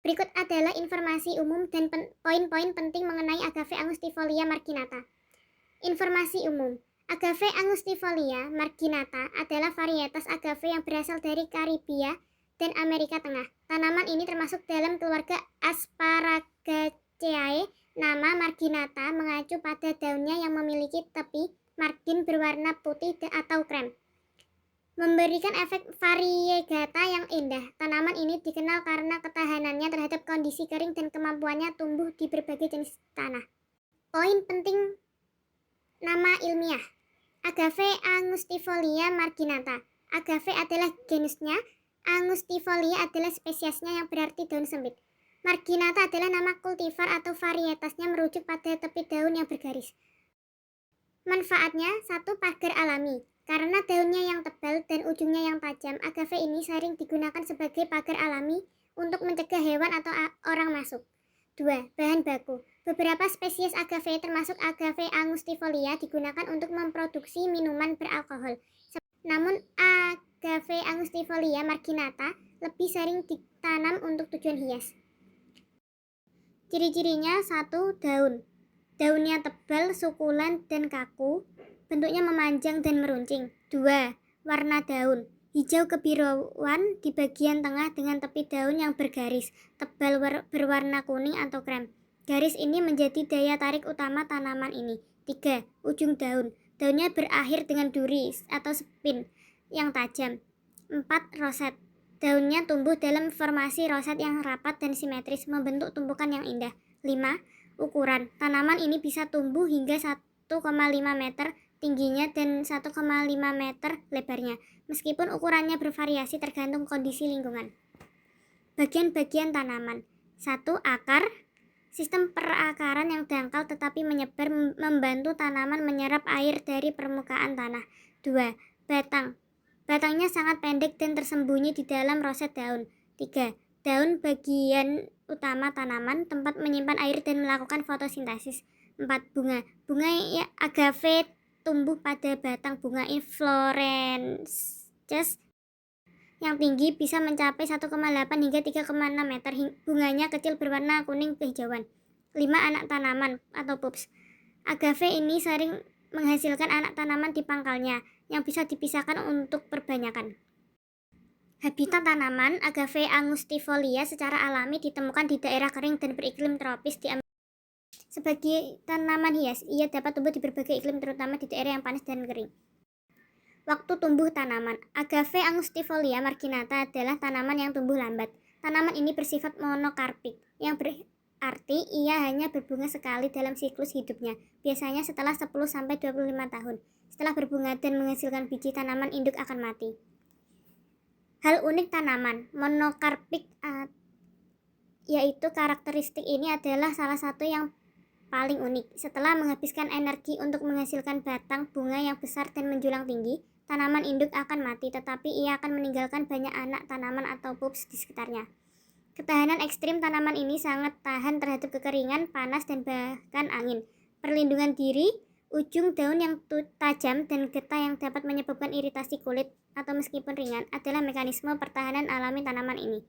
Berikut adalah informasi umum dan poin-poin penting mengenai Agave angustifolia marginata. Informasi umum. Agave angustifolia marginata adalah varietas agave yang berasal dari Karibia dan Amerika Tengah. Tanaman ini termasuk dalam keluarga Asparagaceae. Nama marginata mengacu pada daunnya yang memiliki tepi margin berwarna putih atau krem, memberikan efek variegata yang indah. Tanaman ini dikenal karena ketahanannya terhadap kondisi kering dan kemampuannya tumbuh di berbagai jenis tanah. Poin penting nama ilmiah. Agave angustifolia marginata. Agave adalah genusnya, angustifolia adalah spesiesnya yang berarti daun sempit. Marginata adalah nama kultivar atau varietasnya merujuk pada tepi daun yang bergaris. Manfaatnya, 1. Pagar alami. Karena daunnya yang tebal dan ujungnya yang tajam, agave ini sering digunakan sebagai pagar alami untuk mencegah hewan atau orang masuk. 2. Bahan baku. Beberapa spesies agave termasuk Agave angustifolia digunakan untuk memproduksi minuman beralkohol. Namun Agave angustifolia marginata lebih sering ditanam untuk tujuan hias. Ciri-cirinya: 1. Daun. Daunnya tebal, sukulen, dan kaku. Bentuknya memanjang dan meruncing. 2. Warna daun. Hijau kebiruan di bagian tengah dengan tepi daun yang bergaris, tebal berwarna kuning atau krem. Garis ini menjadi daya tarik utama tanaman ini. 3. Ujung daun. Daunnya berakhir dengan duri atau spin yang tajam. 4. Roset. Daunnya tumbuh dalam formasi roset yang rapat dan simetris, membentuk tumpukan yang indah. 5. Ukuran. Tanaman ini bisa tumbuh hingga 1,5 meter tingginya dan 1,5 meter lebarnya, meskipun ukurannya bervariasi tergantung kondisi lingkungan. Bagian-bagian tanaman. 1. Akar. Sistem perakaran yang dangkal tetapi menyebar, membantu tanaman menyerap air dari permukaan tanah. 2. Batang. Batangnya sangat pendek dan tersembunyi di dalam roset daun. 3. Daun bagian utama tanaman, tempat menyimpan air dan melakukan fotosintesis. 4. Bunga. Bunga agave tumbuh pada batang bunga inflorescens yang tinggi, bisa mencapai 1,8 hingga 3,6 meter. Bunganya kecil berwarna kuning kehijauan. 5. Anak tanaman atau pups. Agave ini sering menghasilkan anak tanaman di pangkalnya yang bisa dipisahkan untuk perbanyakan. Habitat tanaman Agave angustifolia secara alami ditemukan di daerah kering dan beriklim tropis di Amerika. Sebagai tanaman hias, ia dapat tumbuh di berbagai iklim, terutama di daerah yang panas dan kering. Waktu tumbuh tanaman. Agave angustifolia marginata adalah tanaman yang tumbuh lambat. Tanaman ini bersifat monokarpik, yang berarti ia hanya berbunga sekali dalam siklus hidupnya, biasanya setelah 10-25 tahun. Setelah berbunga dan menghasilkan biji, tanaman induk akan mati. Hal unik tanaman monokarpik yaitu karakteristik ini adalah salah satu yang paling unik. Setelah menghabiskan energi untuk menghasilkan batang bunga yang besar dan menjulang tinggi, tanaman induk akan mati, tetapi ia akan meninggalkan banyak anak tanaman atau pups di sekitarnya. Ketahanan ekstrim tanaman ini sangat tahan terhadap kekeringan, panas, dan bahkan angin. Perlindungan diri, ujung daun yang tajam dan getah yang dapat menyebabkan iritasi kulit atau meskipun ringan adalah mekanisme pertahanan alami tanaman ini.